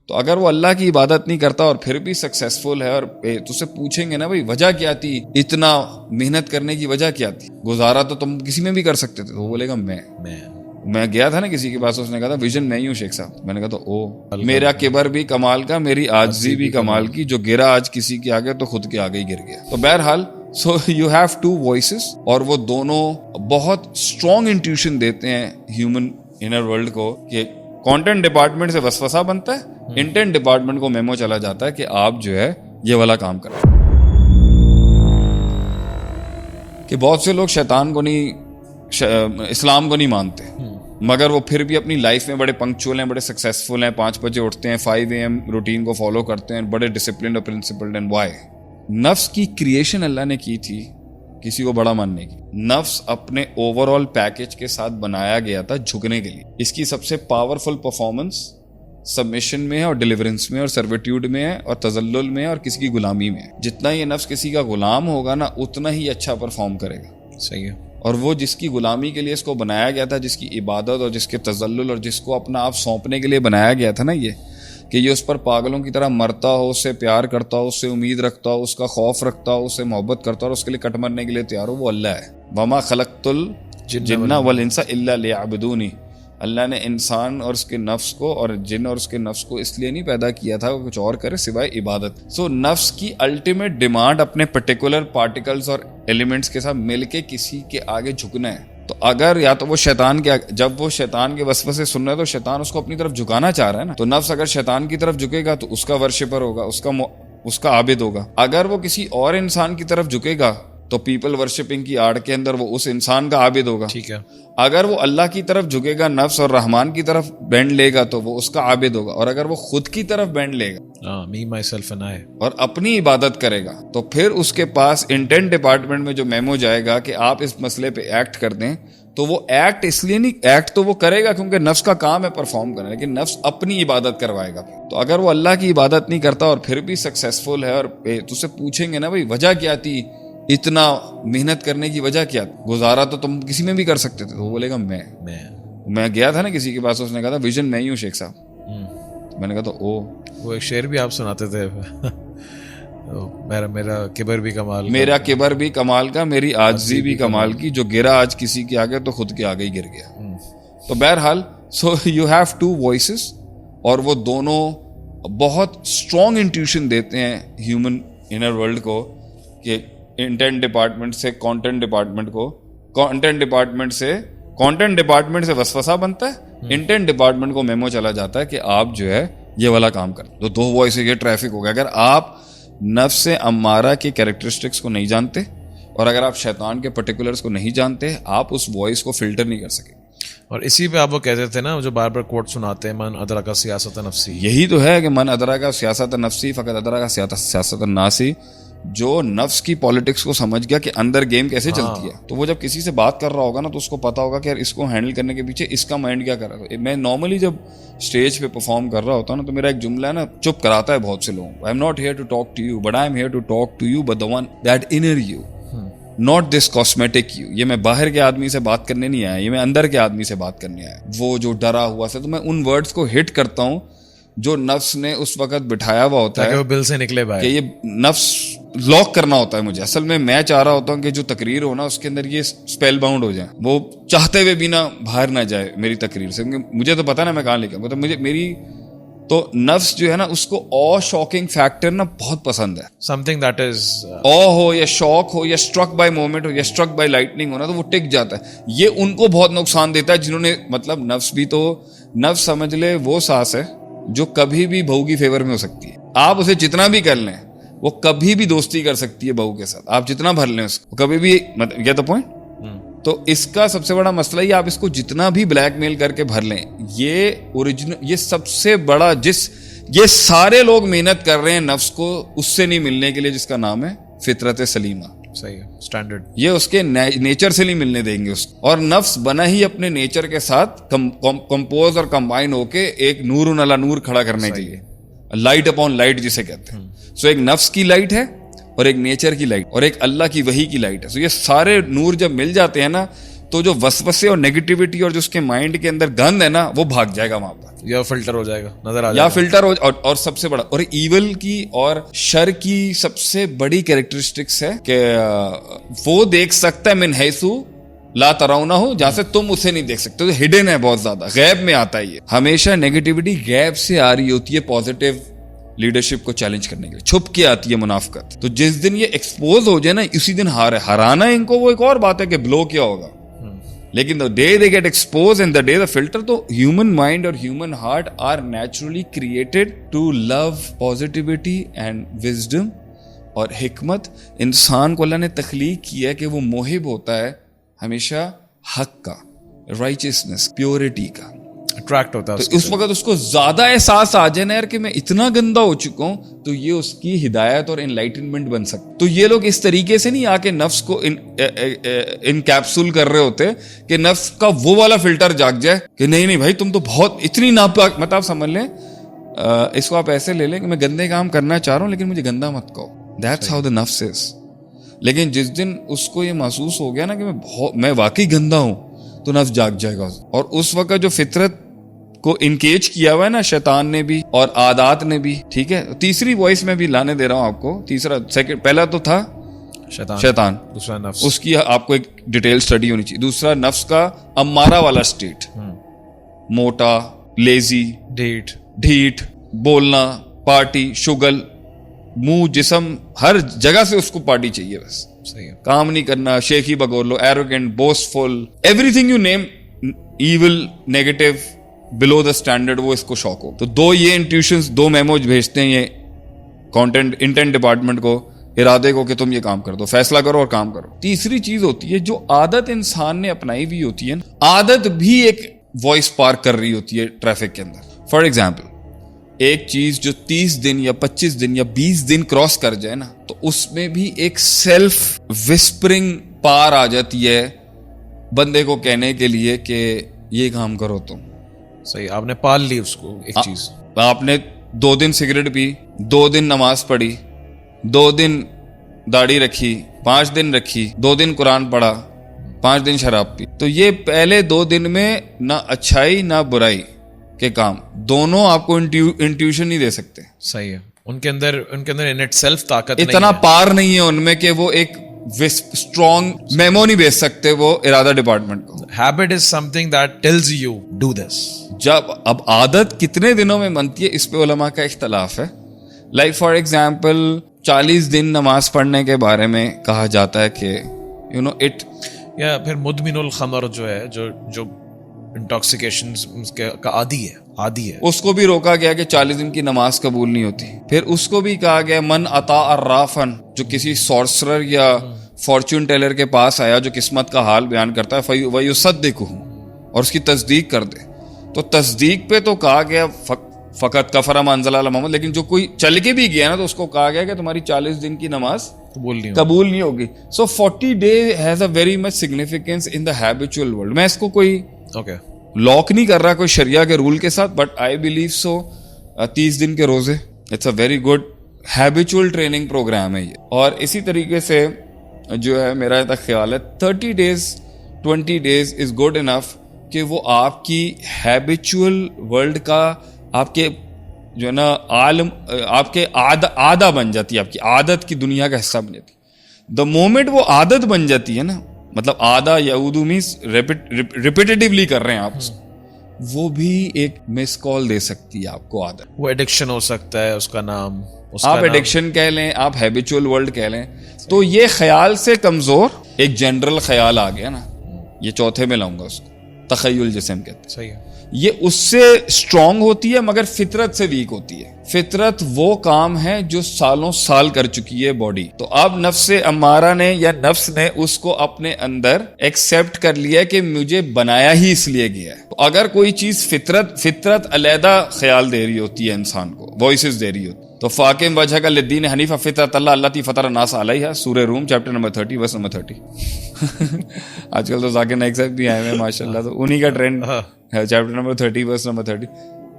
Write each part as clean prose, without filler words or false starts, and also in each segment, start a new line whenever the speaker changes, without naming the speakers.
تو اگر وہ اللہ کی عبادت نہیں کرتا اور پھر بھی سکسیسفل ہے، اور تو اسے پوچھیں گے نا بھائی وجہ کیا تھی، اتنا محنت کرنے کی وجہ کیا تھی، گزارا تو تم کسی میں بھی کر سکتے تھے، تو وہ بولے گا میں گیا تھا نا کسی کے پاس، اس نے کہا تھا ویژن میں ہی ہوں شیخ صاحب. میں نے کہا تو او میرا کبر بھی کمال کا، میری عاجزی بھی کمال کی، جو گرا آج کسی کے آگے تو خود کے آگے ہی گر گیا. تو بہرحال so you have two voices, اور وہ دونوں بہت اسٹرانگ انٹیوشن دیتے ہیں ہیومن انر ورلڈ کو کہ کانٹینٹ ڈپارٹمنٹ سے وسوسہ بنتا ہے، انٹینٹ ڈپارٹمنٹ کو میمو چلا جاتا ہے کہ آپ جو ہے یہ والا کام کریں. کہ بہت سے لوگ شیطان کو نہیں، اسلام کو نہیں مانتے، مگر وہ پھر بھی اپنی لائف میں بڑے پنکچوئل ہیں، بڑے سکسیسفل ہیں، 5 بجے اٹھتے ہیں، 5 AM روٹین کو فالو کرتے ہیں، بڑے ڈسپلنڈ اور پرنسپلڈ. And Y? نفس کی کریشن اللہ نے کی تھی کسی کو بڑا ماننے کی. نفس اپنے اوور آل پیکج کے ساتھ بنایا گیا تھا جھکنے کے لیے. اس کی سب سے پاورفل پرفارمنس سبمیشن میں ہے، اور ڈیلیورنس میں، اور سرویٹیوڈ میں ہے، اور تذلل میں ہے، اور کسی کی غلامی میں ہے. جتنا یہ نفس کسی کا غلام ہوگا نا، اتنا ہی اچھا پرفارم کرے گا.
صحیح ہے.
اور وہ جس کی غلامی کے لیے اس کو بنایا گیا تھا، جس کی عبادت اور جس کے تذلل اور جس کو اپنا آپ سونپنے کے لیے بنایا گیا تھا نا، یہ کہ یہ اس پر پاگلوں کی طرح مرتا ہو، اس سے پیار کرتا ہو، اس سے امید رکھتا ہو، اس کا خوف رکھتا ہو، اس سے محبت کرتا ہو، اور اس کے لیے کٹ مرنے کے لیے تیار ہو، وہ اللہ ہے. وما خلقت الجن والانس الا لیعبدونی. اللہ نے انسان اور اس کے نفس کو اور جن اور اس کے نفس کو اس لیے نہیں پیدا کیا تھا کہ کچھ اور کرے سوائے عبادت. سو نفس کی الٹیمیٹ ڈیمانڈ اپنے پرٹیکولر پارٹیکلز اور ایلیمنٹس کے ساتھ مل کے کسی کے آگے جھکنا ہے. تو اگر یا تو وہ شیطان کے، جب وہ شیطان کے وسوسے سن رہا ہے تو شیطان اس کو اپنی طرف جھکانا چاہ رہا ہے نا، تو نفس اگر شیطان کی طرف جھکے گا تو اس کا ورشپر ہوگا، اس کا عابد ہوگا. اگر وہ کسی اور انسان کی طرف جھکے گا تو پیپل ورشپنگ کی آڑ کے اندر وہ اس انسان کا عابد ہوگا.
ٹھیک ہے.
اگر وہ اللہ کی طرف جھکے گا، نفس اور رحمان کی طرف بینڈ لے گا تو وہ اس کا عابد ہوگا. اور اگر وہ خود کی طرف بینڈ لے گا،
می مائی سیلف اینڈ آئی، اور
اپنی عبادت کرے گا، تو پھر اس کے پاس انٹینٹ ڈپارٹمنٹ میں جو میمو جائے گا کہ آپ اس مسئلے پہ ایکٹ کر دیں، تو وہ ایکٹ اس لیے نہیں، ایکٹ تو وہ کرے گا کیونکہ نفس کا کام ہے پرفارم کرنا، لیکن نفس اپنی عبادت کروائے گا. تو اگر وہ اللہ کی عبادت نہیں کرتا اور پھر بھی سکسیسفل ہے، اور تو اسے پوچھیں گے نا بھائی وجہ کیا تھی، اتنا محنت کرنے کی وجہ کیا تھی، گزارا تو تم کسی میں بھی کر سکتے تھے، تو وہ بولے گا میں گیا تھا نا کسی کے پاس، اس نے کہا تھا ویژن میں ہی ہوں شیخ صاحب. میں نے کہا تو او
وہ ایک شعر بھی آپ سناتے تھے، میرا کبر بھی کمال کا،
میرا کبر بھی کمال کا، میری عاجزی بھی کمال کی، جو گرا آج کسی کے آگے تو خود کے آگے ہی گر گیا. تو بہرحال so you have two voices, اور وہ دونوں بہت اسٹرانگ انٹیوشن دیتے ہیں ہیومن انر ورلڈ کو کہ انٹینٹ ڈپارٹمنٹ سے کانٹینٹ ڈپارٹمنٹ کو، کانٹینٹ ڈپارٹمنٹ سے وسوسہ بنتا ہے، انٹینٹ ڈپارٹمنٹ کو میمو چلا جاتا ہے کہ آپ جو ہے یہ والا کام کریں. تو 2 وائس یہ ٹریفک ہوگا. اگر آپ نفس امارہ کے کیریکٹرسٹکس کو نہیں جانتے، اور اگر آپ شیطان کے پرٹیکولرز کو نہیں جانتے، آپ اس وائس کو فلٹر نہیں کر سکیں.
اور اسی پہ آپ وہ کہتے تھے نا، جو بار بار کوٹ سناتے ہیں، من ادرک سیاست نفسی.
یہی تو ہے کہ من ادرک سیاست نفسی فقط ادرک سیاست الناسی. جو نفس کی پالیٹکس کو سمجھ گیا کہ اندر گیم کیسے چلتی ہے، تو وہ جب کسی سے بات کر رہا ہوگا نا، تو اس کو پتا ہوگا کہ یار اس کو ہینڈل کرنے کے پیچھے اس کا مائنڈ کیا کر رہا ہے. میں نارملی جب اسٹیج پہ پرفارم کر رہا ہوتا ہوں نا، تو میرا ایک جملہ ہے نا، چپ کراتا ہے بہت سے لوگوں کو. I am not here to talk to you, but I am here to talk to you but the one that inner you, not this cosmetic you. یہ میں باہر کے آدمی سے بات کرنے نہیں آیا، یہ میں اندر کے آدمی سے بات کرنے آیا. وہ جو ڈرا ہوا سے، تو میں ان ورڈز کو ہٹ کرتا ہوں جو نفس نے اس وقت بٹھایا ہوا ہوتا ہے،
وہ بل سے نکلے باہر،
کہ یہ نفس لاک کرنا ہوتا ہے مجھے. اصل میں چاہ رہا ہوتا ہوں کہ جو تقریر ہو نا، اس کے اندر یہ اسپیل باؤنڈ ہو جائے، وہ چاہتے ہوئے بھی نہ باہر نہ جائے میری تقریر سے، کیونکہ مجھے تو پتا نا میں کہاں لے کے آؤں. تو میری تو نفس جو ہے نا، اس کو او شاکنگ فیکٹر نا بہت پسند ہے.
سم تھنگ دیٹ از
او ہو یا شاک ہو یا اسٹرک بائی مومنٹ ہو یا اسٹرک بائی لائٹنگ ہونا، تو وہ ٹک جاتا ہے. یہ ان کو بہت نقصان دیتا ہے جنہوں نے، مطلب نفس بھی تو، نفس سمجھ لے وہ سانس ہے جو کبھی بھی بہو کی فیور میں ہو سکتی ہے. آپ اسے جتنا بھی کر لیں، وہ کبھی بھی دوستی کر سکتی ہے بہو کے ساتھ. آپ جتنا بھر لیں اس کو، کبھی بھی، مطلب یہ تو پوائنٹ. تو اس کا سب سے بڑا مسئلہ یہ، آپ اس کو جتنا بھی بلیک میل کر کے بھر لیں، یہ اوریجنل، یہ سب سے بڑا، یہ سارے لوگ محنت کر رہے ہیں نفس کو اس سے نہیں ملنے کے لیے جس کا نام ہے فطرت سلیمہ. صحیح ہے، اسٹینڈرڈ. یہ اس کے نیچر سے نہیں ملنے دیں گے اس کو. اور نفس بنا ہی اپنے نیچر کے ساتھ کمپوز اور کمبائن ہو کے ایک نور علی نور کھڑا کرنے کے لیے، لائٹ اپون لائٹ جسے کہتے ہیں. سو ایک نفس کی لائٹ ہے، اور ایک نیچر کی لائٹ، اور ایک اللہ کی وحی کی لائٹ ہے. سو یہ سارے نور جب مل جاتے ہیں نا، تو جو وسوسے اور نیگیٹیوٹی اور جو اس کے مائنڈ کے اندر گند ہے نا وہ بھاگ جائے گا وہاں پر,
یا فلٹر ہو جائے گا, نظر آ جائے
یا
گا.
فلٹر ہو. اور سب سے بڑا اور ایول کی اور شر کی سب سے بڑی کیریکٹرسٹکس ہے کہ وہ دیکھ سکتا ہے من حیثو لا ترونہ ہو, جہاں سے تم اسے نہیں دیکھ سکتے. تو ہڈن ہے بہت زیادہ, غیب میں آتا ہے. یہ ہمیشہ نیگیٹیوٹی غیب سے آ رہی ہوتی ہے پازیٹیو لیڈرشپ کو چیلنج کرنے کے لیے, چھپ کے آتی ہے منافقت. تو جس دن یہ ایکسپوز ہو جائے نا اسی دن ہرانا ان کو وہ ایک اور بات ہے کہ بلو کیا ہوگا, لیکن the day they get exposed and the day the filter, تو human mind اور human heart are naturally created to love positivity and wisdom. اور حکمت, انسان کو اللہ نے تخلیق کیا ہے کہ وہ محب ہوتا ہے ہمیشہ حق کا, righteousness, purity کا,
اٹریکٹ ہوتا ہے.
تو اس وقت اس کو زیادہ احساس آ جائے نا یار کہ میں اتنا گندا ہو چکا ہوں, تو یہ اس کی ہدایت اور انلائٹنمنٹ بن سکتا. تو یہ لوگ اس طریقے سے نہیں آ کے نفس کو انکیپسول کر رہے ہوتے کہ نفس کا وہ والا فلٹر جاگ جائے کہ نہیں بھائی تم تو بہت اتنی ناپاک. مطلب سمجھ لیں اس کو آپ ایسے لے لیں کہ میں گندے کام کرنا چاہ رہا ہوں لیکن مجھے گندا مت کہو. دیٹس ہاؤ دا نفس از. لیکن جس دن اس کو یہ محسوس ہو گیا نا کہ میں واقعی گندا ہوں, تو نفس جاگ جائے گا. اور اس وقت جو فطرت کو انکیج کیا ہوا ہے نا شیطان نے بھی اور عادات نے بھی, ٹھیک ہے. تیسری وائس میں بھی لانے دے رہا ہوں آپ کو. تیسرا سیکنڈ, پہلا تو تھا شیطان,
دوسرا نفس,
اس کی آپ کو ایک ڈیٹیل سٹڈی ہونی چاہیے. دوسرا نفس کا امارہ والا سٹیٹ, موٹا, لیزی, ڈھیٹ, بولنا, پارٹی, شگل, منہ, جسم, ہر جگہ سے اس کو پارٹی چاہیے, بس کام نہیں کرنا, شیخی بگولو, arrogant, boastful, every thing you name, evil, negative, below the standard, وہ اس کو شوق ہو. تو دو یہ انٹیوشنز, دو میموز بھیجتے ہیں یہ کانٹینٹ انٹینٹ ڈپارٹمنٹ کو, ارادے کو, کہ تم یہ کام کر دو, فیصلہ کرو اور کام کرو. تیسری چیز ہوتی ہے جو عادت انسان نے اپنائی ہوئی ہوتی ہے, عادت بھی ایک وائس پارک کر رہی ہوتی ہے ٹریفک کے اندر. فار ایگزامپل ایک چیز جو 30 دن یا 25 دن یا 20 دن کراس کر جائے نا, تو اس میں بھی ایک سیلف وسپرنگ پار آ جاتی ہے بندے کو کہنے کے لیے کہ یہ کام کرو تم.
صحیح, آپ نے پال لی اس کو ایک چیز.
آپ نے 2 دن سگریٹ پی, 2 دن نماز پڑھی, 2 دن داڑھی رکھی, 5 دن رکھی, 2 دن قرآن پڑھا, 5 دن شراب پی. تو یہ پہلے 2 دن میں نہ اچھائی نہ برائی کے کام دونوں آپ کو انٹیوشن نہیں دے سکتے.
صحیح ہے, ان کے اندر ان اٹ سیلف طاقت
اتنا پار نہیں ہے ان میں کہ وہ ایک اسٹرانگ میمو نہیں بھیج سکتے وہ ارادہ ڈپارٹمنٹ کو.
Habit is some thing that tells you do this.
جب اب عادت کتنے دنوں میں بنتی ہے اس پہ علماء کا اختلاف ہے. لائک فار ایگزامپل 40 دن نماز پڑھنے کے بارے میں کہا جاتا ہے کہ یو نو اٹ,
یا پھر مدمن الخمر جو ہے جو انٹاکسیکیشن کا عادی ہے,
اس کو بھی روکا گیا کہ 40 دن کی نماز قبول نہیں ہوتی. پھر اس کو بھی کہا گیا من عطا الرافن, جو کسی سورسرر یا فارچون ٹیلر کے پاس آیا جو قسمت کا حال بیان کرتا ہے, فَيُصَدِّقُهُ, اور اس کی تصدیق کر دے. تو تصدیق پہ تو کہا گیا فقط کفر ما انزل علی محمد, لیکن جو کوئی چل کے بھی گیا نا تو اس کو کہا گیا کہ تمہاری 40 دن کی نماز قبول نہیں ہوگی. So 40 days has a very much significance in the habitual world. میں اس کو کوئی لاک نہیں کر رہا کوئی شریعہ کے رول کے ساتھ, بٹ آئی بلیو سو 30 دن کے روزے it's a very good habitual training program ہے یہ. اور اسی طریقے سے جو ہے میرا تک خیال ہے 30 days 20 days is good enough کہ وہ آپ کی ہیبچوئل ورلڈ کا آپ کے جو ہے نا عالم آپ کے عادہ بن جاتی ہے, آپ کی عادت کی دنیا کا حصہ بن جاتی ہے. دا مومنٹ وہ عادت بن جاتی ہے نا, مطلب آدھا یعودو مینس ریپیٹیٹیولی کر رہے ہیں آپ, وہ بھی ایک مس کال دے سکتی ہے آپ کو عادت.
وہ ایڈکشن ہو سکتا ہے, اس کا نام
آپ ایڈکشن کہہ لیں, آپ ہیبچوئل ورلڈ کہہ لیں. تو یہ خیال سے کمزور ایک جنرل خیال آ گیا نا, یہ چوتھے میں لاؤں گا اس کو, تخیل جسے ہم کہتے ہیں.
صحیح ہے,
یہ اس سے اسٹرانگ ہوتی ہے مگر فطرت سے ویک ہوتی ہے. فطرت وہ کام ہے جو سالوں سال کر چکی ہے باڈی. تو اب نفس امارہ نے یا نفس نے اس کو اپنے اندر ایکسیپٹ کر لیا کہ مجھے بنایا ہی اس لیے گیا ہے. تو اگر کوئی چیز فطرت علیحدہ خیال دے رہی ہوتی ہے انسان کو, وائسز دے رہی ہوتی, تو فاقم وجہ کا للدین حنیفہ فطرت اللہ التی فطر الناس علیہا, سورہ روم چیپٹر نمبر 30 ورس نمبر 30. آج کل تو ذاکر نائک صاحب بھی آئے ہیں ماشاء اللہ, تو انہی کا ٹرینڈ ہے چیپٹر نمبر 30 ورس نمبر 30.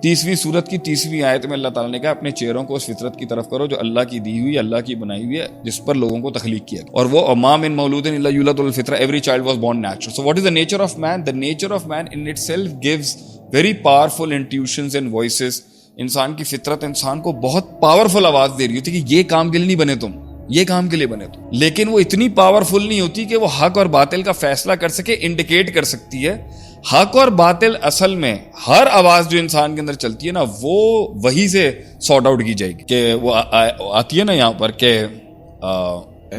30ویں سورت کی 30ویں آیت میں اللہ تعالیٰ نے کہا اپنے چہروں کو اس فطرت کی طرف کرو جو اللہ کی دی ہوئی, اللہ کی بنائی ہوئی ہے, جس پر لوگوں کو تخلیق کیا. اور وہ ما من مولود الا یولد الفطرہ, every child was born natural. So what is the nature of man? The nature of man in itself gives very powerful intuitions and voices. انسان کی فطرت انسان کو بہت پاورفل آواز دے رہی ہوتی ہے کہ یہ کام کے لیے نہیں بنے تم, یہ کام کے لیے بنے تم, لیکن وہ اتنی پاورفل نہیں ہوتی کہ وہ حق اور باطل کا فیصلہ کر سکے, انڈیکیٹ کر سکتی ہے. حق اور باطل اصل میں ہر آواز جو انسان کے اندر چلتی ہے نا, وہ وہی سے سارٹ آؤٹ کی جائے گی. کہ وہ آتی ہے نا یہاں پر کہ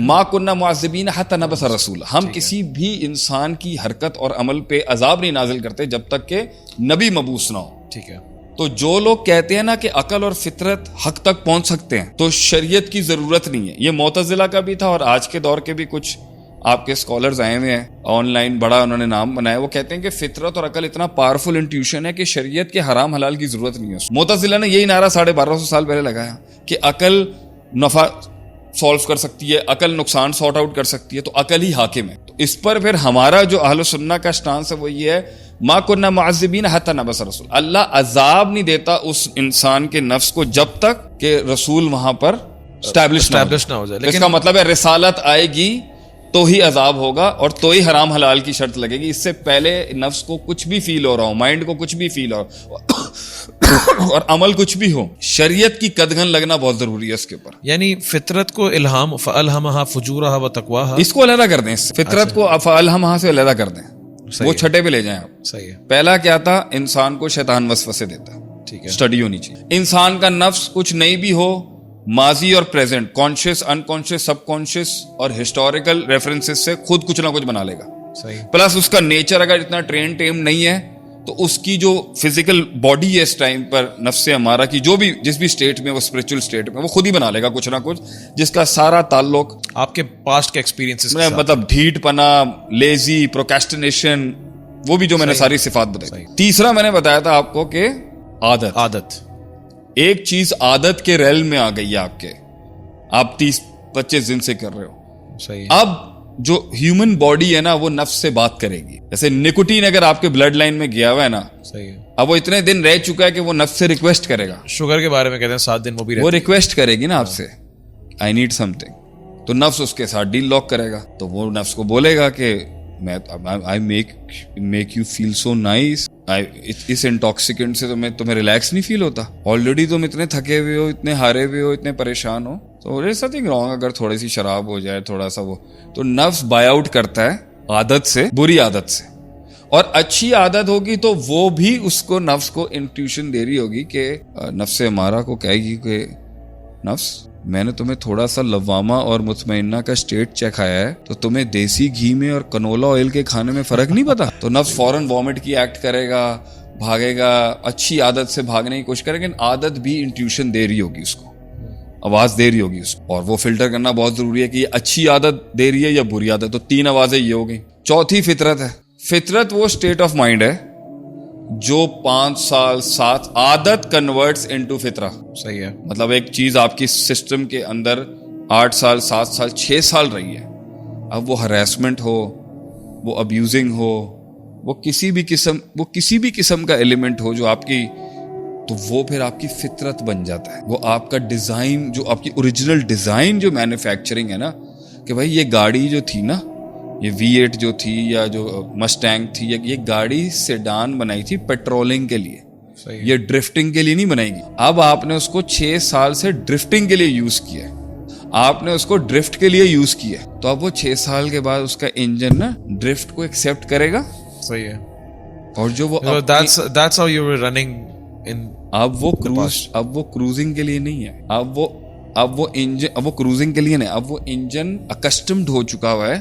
ما کننا معذبین حتی نبعث رسولا, ہم کسی بھی انسان کی حرکت اور عمل پہ عذاب نہیں نازل کرتے جب تک کہ نبی مبعوث نہ ہو.
ٹھیک ہے.
تو جو لوگ کہتے ہیں نا کہ عقل اور فطرت حق تک پہنچ سکتے ہیں تو شریعت کی ضرورت نہیں ہے. یہ معتزلہ کا بھی تھا اور آج کے دور کے بھی کچھ آپ کے اسکالرز آئے ہوئے ہیں آن لائن, بڑا انہوں نے نام بنایا. وہ کہتے ہیں کہ فطرت اور عقل اتنا پاورفل انٹیوشن ہے کہ شریعت کے حرام حلال کی ضرورت نہیں ہے. معتزلہ نے یہی نعرہ 1250 سال پہلے لگایا کہ عقل نفع سولو کر سکتی ہے, عقل نقصان سارٹ آؤٹ کر سکتی ہے, تو عقل ہی حاکم ہے. تو اس پر پھر ہمارا جو اہل سنہ کا اسٹانس ہے وہ یہ ہے ما کننا معذبین حتی نبعث رسول. اللہ عذاب نہیں دیتا اس انسان کے نفس کو جب تک کہ رسول وہاں پر اسٹیبلش نہ ہو جائے. اس کا مطلب ہے رسالت آئے گی تو ہی عذاب ہوگا اور تو ہی حرام حلال کی شرط لگے گی. اس سے پہلے نفس کو کچھ بھی فیل ہو رہا ہو, مائنڈ کو کچھ بھی فیل ہو اور عمل کچھ بھی ہو, شریعت کی قدغن لگنا بہت ضروری ہے اس کے اوپر.
یعنی فطرت کو الہام فَأَلْهَمَهَا فُجُورَهَا وَتَقْوَاهَا,
اس کو علیحدہ کر دیں, فطرت کو فَأَلْهَمَهَا سے علیحدہ کر دیں, وہ چھٹے پہ لے جائیں آپ.
صحیح ہے.
پہلا کیا تھا, انسان کو شیطان وسوسے دیتا ہے.
ٹھیک ہے.
اسٹڈی ہونی چاہیے. انسان کا نفس کچھ نہیں بھی ہو, ماضی اور پریزنٹ, کانشیس, انکانشیس, سب کانشیس اور ہسٹوریکل ریفرنسز سے خود کچھ نہ کچھ بنا لے گا.
صحیح.
پلس اس کا نیچر اگر اتنا ٹرین ٹیم نہیں ہے تو اس کی جو فزیکل باڈی ہے اس ٹائم پر, نفس ہمارا کی جو بھی جس بھی اسٹیٹ میں, وہ اسپرچل اسٹیٹ میں, وہ خود ہی بنا لے گا کچھ نہ کچھ, جس کا سارا تعلق
آپ کے پاسٹ کے ایکسپیرینسز کے ساتھ,
مطلب ڈھیٹ پنا, لیزی, پروکیسٹینیشن, وہ بھی جو میں نے ساری صفات بتائی. تیسرا میں نے بتایا تھا آپ کو کہ عادت. ایک چیز عادت کے ریل میں آ گئی ہے آپ کے, آپ 30-25 دن سے کر رہے ہو.
صحیح.
اب جو ہیومن باڈی ہے نا وہ نفس سے بات کرے گی. جیسے نکوٹین اگر آپ کے بلڈ لائن میں گیا ہوا ہے نا,
صحیح,
اب وہ اتنے دن رہ چکا ہے کہ وہ نفس سے ریکویسٹ کرے گا.
شوگر کے بارے میں کہتے ہیں 7 دن وہ بھی
وہ ریکویسٹ کرے گی نا آپ سے, آئی نیڈ سم تھنگ, تو نفس اس کے ساتھ ڈیل لاک کرے گا. تو وہ نفس کو بولے گا کہ میں I make you feel so nice, اس انٹاکسیکینٹ سے تمہیں ریلیکس نہیں فیل ہوتا, آلریڈی تم اتنے تھکے ہوئے ہو, اتنے ہارے ہوئے ہو, اتنے پریشان ہو, تو ایسا تھنگ رانگ اگر تھوڑی سی شراب ہو جائے, تھوڑا سا وہ, تو نفس بائی آؤٹ کرتا ہے عادت سے, بری عادت سے. اور اچھی عادت ہوگی تو وہ بھی اس کو, نفس کو انٹیوشن دے رہی ہوگی کہ نفس ہمارا کو کہے گی کہ نفس میں نے تمہیں تھوڑا سا لوامہ اور مطمئنہ کا اسٹیٹ چیک آیا ہے, تو تمہیں دیسی گھی میں اور کنولا آئل کے کھانے میں فرق نہیں پتا. تو نفس فوراً وامٹ کی ایکٹ کرے گا, بھاگے گا, اچھی عادت سے بھاگنے کی کوشش کرے گا, لیکن عادت بھی انٹیوشن دے رہی ہوگی اس کو, آواز دے رہی ہوگی اس کو, اور وہ فلٹر کرنا بہت ضروری ہے کہ یہ اچھی عادت دے رہی ہے یا بری عادت. تو 3 آوازیں یہ ہو گئی. چوتھی فطرت ہے. فطرت وہ اسٹیٹ آف مائنڈ ہے جو 5 سال 7 عادت کنورٹس انٹو فطرہ.
صحیح ہے.
مطلب ایک چیز آپ کی سسٹم کے اندر 8 سال 7 سال 6 سال رہی ہے, اب وہ ہراسمنٹ ہو, وہ ابیوزنگ ہو, وہ کسی بھی قسم کا ایلیمنٹ ہو جو آپ کی, تو وہ پھر آپ کی فطرت بن جاتا ہے. وہ آپ کا ڈیزائن, جو آپ کی اوریجنل ڈیزائن جو مینوفیکچرنگ ہے نا, کہ بھائی یہ گاڑی جو تھی نا, یہ V8 جو تھی یا جو مسٹینگ تھی, یہ گاڑی سیڈان بنائی تھی پیٹرولنگ کے لیے, یہ ڈرفٹنگ کے لیے نہیں بنائی گی. اب آپ نے اس کو 6 سال سے ڈرفٹنگ کے لیے یوز کیا ہے, آپ نے اس کو ڈرفٹ کے لیے یوز کیا ہے, تو اب وہ 6 سال کے بعد اس کا انجن نا ڈرفٹ کو ایکسیپٹ کرے گا.
صحیح ہے.
اور جو وہ
that's how you were running in,
اب وہ کروزنگ کے لیے نہیں ہے, اب وہ کروزنگ کے لیے نہیں, اب وہ انجن اکسٹمڈ ہو چکا ہوا ہے